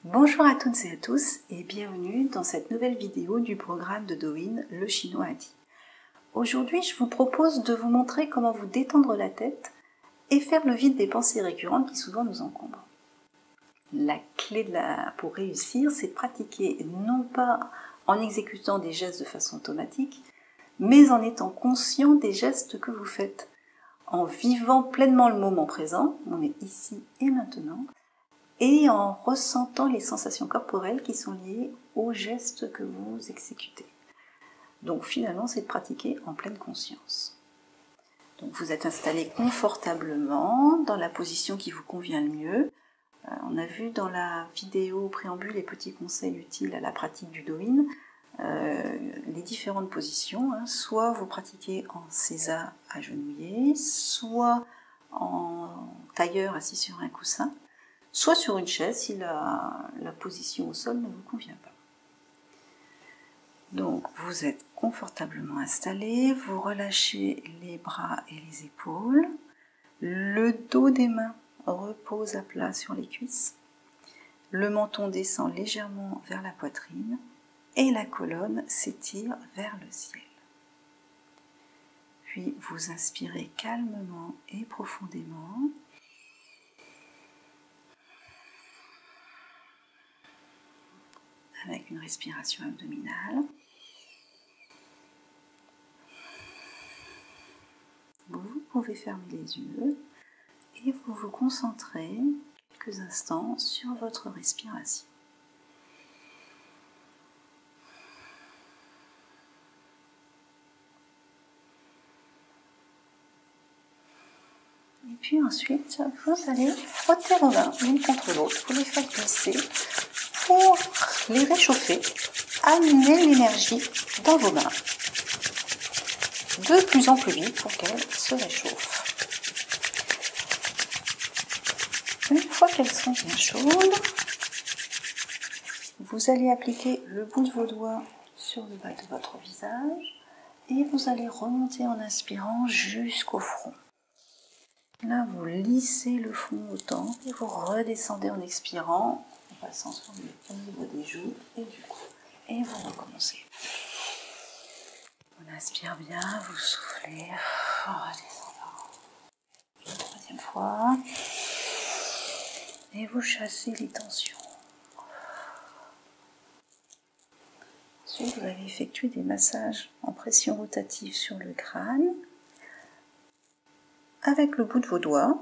Bonjour à toutes et à tous et bienvenue dans cette nouvelle vidéo du programme de Douyin, le chinois a dit. Aujourd'hui, je vous propose de vous montrer comment vous détendre la tête et faire le vide des pensées récurrentes qui souvent nous encombrent. La clé pour réussir, c'est de pratiquer non pas en exécutant des gestes de façon automatique, mais en étant conscient des gestes que vous faites, en vivant pleinement le moment présent, on est ici et maintenant, et en ressentant les sensations corporelles qui sont liées aux gestes que vous exécutez. Donc finalement, c'est de pratiquer en pleine conscience. Donc vous êtes installé confortablement dans la position qui vous convient le mieux. On a vu dans la vidéo préambule les petits conseils utiles à la pratique du Douyin, les différentes positions. Soit vous pratiquez en sésame agenouillé, soit en tailleur assis sur un coussin, soit sur une chaise si la position au sol ne vous convient pas. Donc vous êtes confortablement installé, vous relâchez les bras et les épaules, le dos des mains repose à plat sur les cuisses, le menton descend légèrement vers la poitrine et la colonne s'étire vers le ciel. Puis vous inspirez calmement et profondément. Avec une respiration abdominale. Vous pouvez fermer les yeux et vous vous concentrez quelques instants sur votre respiration. Et puis ensuite, vous allez frotter vos mains l'une contre l'autre, vous les faites glisser pour les réchauffer, amener l'énergie dans vos mains de plus en plus vite pour qu'elles se réchauffent. Une fois qu'elles sont bien chaudes, vous allez appliquer le bout de vos doigts sur le bas de votre visage et vous allez remonter en inspirant jusqu'au front. Là, vous lissez le front au temps et vous redescendez en expirant, en passant sur le niveau des joues et du cou. Et vous recommencez. On inspire bien, vous soufflez, en redescendant. Une troisième fois. Et vous chassez les tensions. Ensuite, vous allez effectuer des massages en pression rotative sur le crâne avec le bout de vos doigts,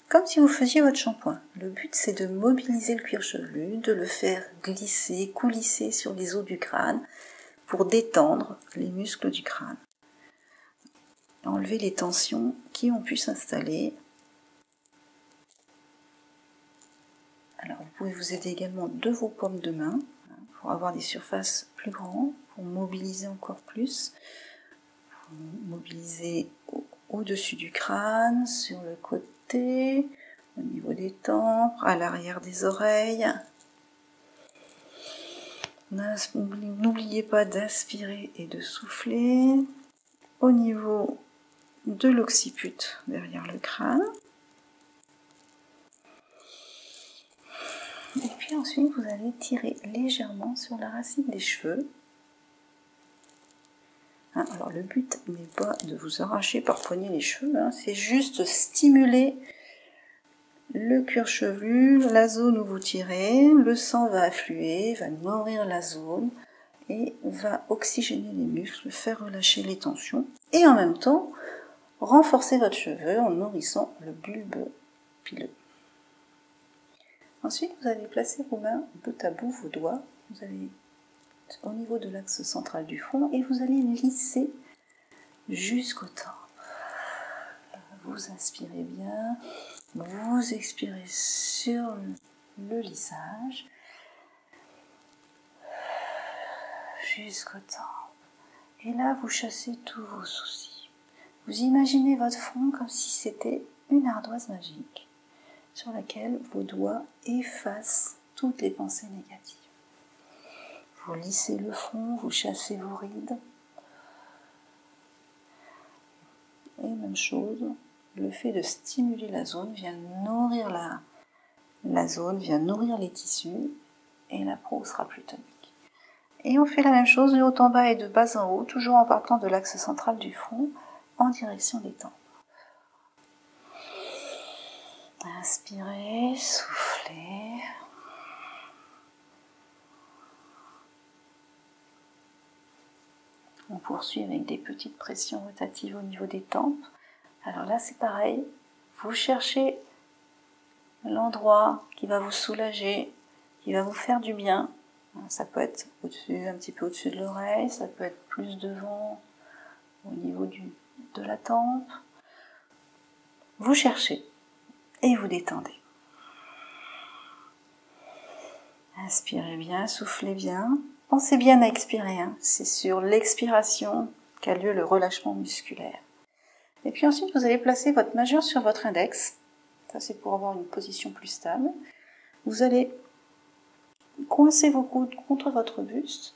comme si vous faisiez votre shampoing. Le but, c'est de mobiliser le cuir chevelu, de le faire glisser, coulisser sur les os du crâne pour détendre les muscles du crâne. Enlever les tensions qui ont pu s'installer. Alors, vous pouvez vous aider également de vos paumes de main pour avoir des surfaces plus grandes, pour mobiliser encore plus. Mobiliser au-dessus du crâne, sur le côté, au niveau des tempes, à l'arrière des oreilles. N'oubliez pas d'inspirer et de souffler au niveau de l'occiput derrière le crâne. Et puis ensuite, vous allez tirer légèrement sur la racine des cheveux. Alors le but n'est pas de vous arracher par poignée les cheveux, c'est juste stimuler le cuir chevelu, la zone où vous tirez, le sang va affluer, va nourrir la zone et va oxygéner les muscles, faire relâcher les tensions et en même temps renforcer votre cheveu en nourrissant le bulbe pileux. Ensuite, vous allez placer vos mains bout à bout, vos doigts, vous allez au niveau de l'axe central du front et vous allez lisser jusqu'au temple. Vous inspirez bien, vous expirez sur le lissage jusqu'au temple. Et là, vous chassez tous vos soucis. Vous imaginez votre front comme si c'était une ardoise magique sur laquelle vos doigts effacent toutes les pensées négatives. Vous lissez le front, vous chassez vos rides. Et même chose, le fait de stimuler la zone vient nourrir La zone vient nourrir les tissus et la peau sera plus tonique. Et on fait la même chose de haut en bas et de bas en haut, toujours en partant de l'axe central du front en direction des tempes. Inspirez, soufflez. On poursuit avec des petites pressions rotatives au niveau des tempes. Alors là, c'est pareil. Vous cherchez l'endroit qui va vous soulager, qui va vous faire du bien. Ça peut être au-dessus, un petit peu au-dessus de l'oreille, ça peut être plus devant, au niveau de la tempe. Vous cherchez et vous détendez. Inspirez bien, soufflez bien. Pensez bien à expirer, hein. C'est sur l'expiration qu'a lieu le relâchement musculaire. Et puis ensuite, vous allez placer votre majeur sur votre index. Ça, c'est pour avoir une position plus stable. Vous allez coincer vos coudes contre votre buste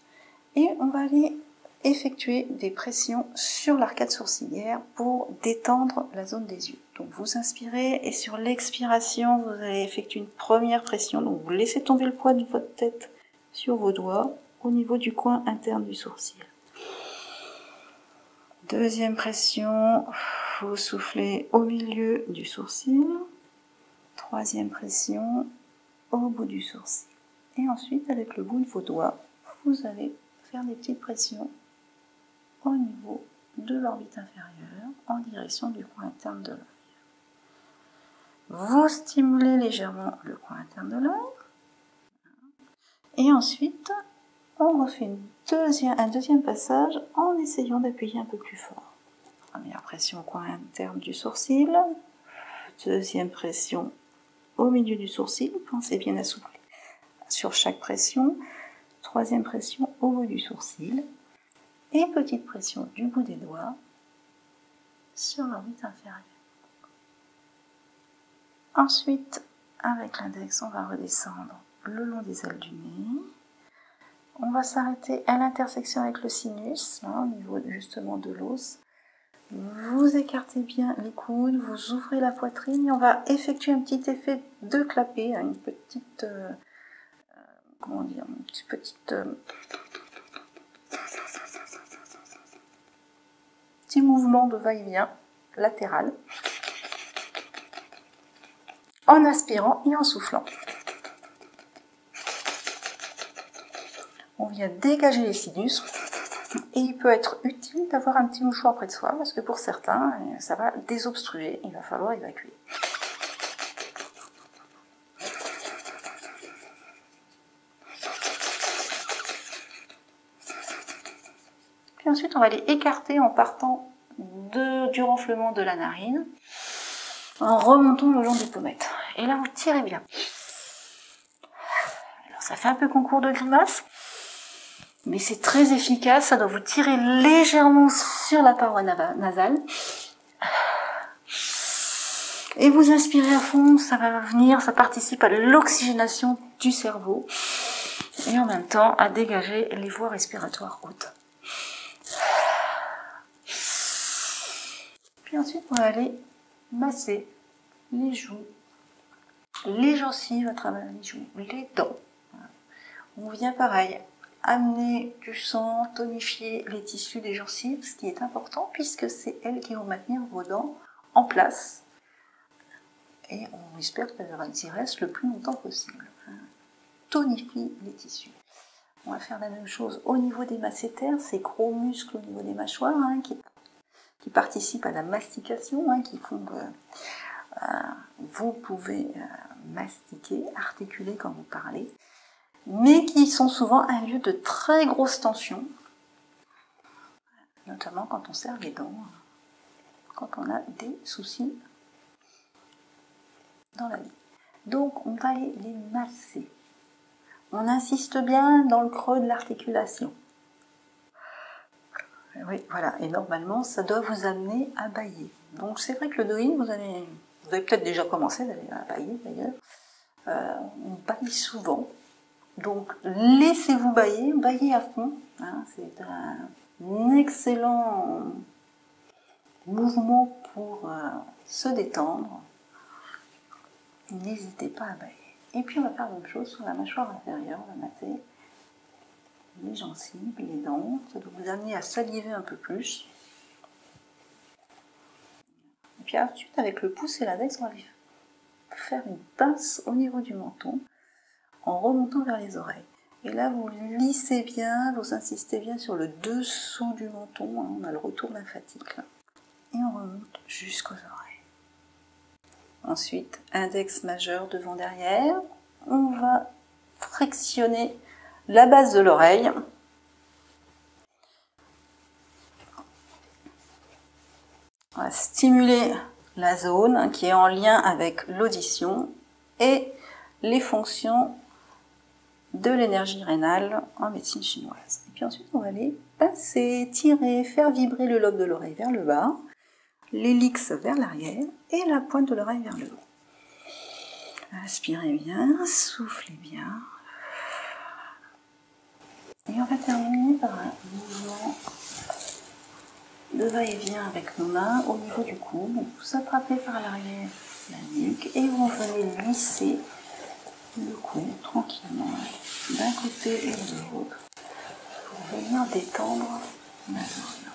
et on va aller effectuer des pressions sur l'arcade sourcilière pour détendre la zone des yeux. Donc vous inspirez et sur l'expiration, vous allez effectuer une première pression. Donc vous laissez tomber le poids de votre tête sur vos doigts au niveau du coin interne du sourcil. Deuxième pression, vous soufflez au milieu du sourcil. Troisième pression, au bout du sourcil. Et ensuite, avec le bout de vos doigts, vous allez faire des petites pressions au niveau de l'orbite inférieure en direction du coin interne de l'œil. Vous stimulez légèrement le coin interne de l'œil. Et ensuite, on refait un deuxième passage en essayant d'appuyer un peu plus fort. Première pression au coin interne du sourcil. Deuxième pression au milieu du sourcil. Pensez bien à souffler sur chaque pression. Troisième pression au bout du sourcil. Et petite pression du bout des doigts sur l'orbite inférieure. Ensuite, avec l'index, on va redescendre le long des ailes du nez. On va s'arrêter à l'intersection avec le sinus, au niveau justement de l'os. Vous écartez bien les coudes, vous ouvrez la poitrine et on va effectuer un petit effet de clapet, une petite... petit mouvement de va-et-vient latéral en inspirant et en soufflant. On vient dégager les sinus et il peut être utile d'avoir un petit mouchoir près de soi parce que pour certains, ça va désobstruer, il va falloir évacuer. Puis ensuite, on va les écarter en partant du renflement de la narine, en remontant le long des pommettes. Et là, vous tirez bien. Alors, ça fait un peu concours de grimace, mais c'est très efficace. Ça doit vous tirer légèrement sur la paroi nasale. Et vous inspirez à fond, ça va venir, ça participe à l'oxygénation du cerveau et en même temps à dégager les voies respiratoires hautes. Puis ensuite, on va aller masser les joues, les gencives à travers les joues, les dents. On vient pareil, amener du sang, tonifier les tissus des gencives, ce qui est important puisque c'est elles qui vont maintenir vos dents en place. Et on espère qu'elles y restent le plus longtemps possible. Tonifie les tissus. On va faire la même chose au niveau des masséters, ces gros muscles au niveau des mâchoires qui participent à la mastication, qui font que vous pouvez mastiquer, articuler quand vous parlez, mais qui sont souvent un lieu de très grosse tension, notamment quand on serre les dents, quand on a des soucis dans la vie. Donc on va aller les masser. On insiste bien dans le creux de l'articulation. Oui, voilà. Et normalement, ça doit vous amener à bâiller. Donc c'est vrai que le doin, vous avez peut-être déjà commencé à bâiller d'ailleurs. On bâille souvent. Donc laissez-vous bâiller, baillez à fond. C'est un excellent mouvement pour se détendre. N'hésitez pas à bâiller. Et puis on va faire la même chose sur la mâchoire inférieure, on va mater les gencives, les dents, ça doit vous amener à saliver un peu plus. Et puis ensuite avec le pouce et l'index, on va faire une pince au niveau du menton en remontant vers les oreilles. Et là vous lissez bien, vous insistez bien sur le dessous du menton, on a le retour lymphatique là. Et on remonte jusqu'aux oreilles. Ensuite, index majeur devant derrière, on va frictionner la base de l'oreille. On va stimuler la zone qui est en lien avec l'audition et les fonctions de l'énergie rénale en médecine chinoise. Et puis ensuite, on va aller passer, tirer, faire vibrer le lobe de l'oreille vers le bas, l'hélix vers l'arrière et la pointe de l'oreille vers le haut. Inspirez bien, soufflez bien. Et on va terminer par un mouvement de va-et-vient avec nos mains au niveau du cou. Donc vous attrapez par l'arrière la nuque et vous venez lisser le cou tranquillement d'un côté et de l'autre pour venir détendre la zone.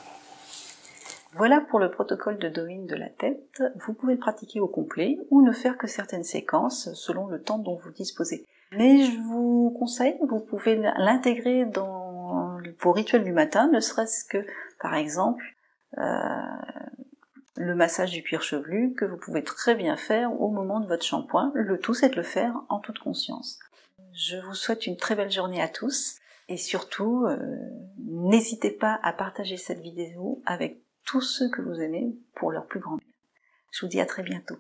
Voilà pour le protocole de Douyin de la tête. Vous pouvez le pratiquer au complet ou ne faire que certaines séquences selon le temps dont vous disposez. Mais je vous conseille, vous pouvez l'intégrer dans vos rituels du matin, ne serait-ce que, par exemple, le massage du cuir chevelu que vous pouvez très bien faire au moment de votre shampoing. Le tout, c'est de le faire en toute conscience. Je vous souhaite une très belle journée à tous et surtout, n'hésitez pas à partager cette vidéo avec tous ceux que vous aimez pour leur plus grand bien. Je vous dis à très bientôt.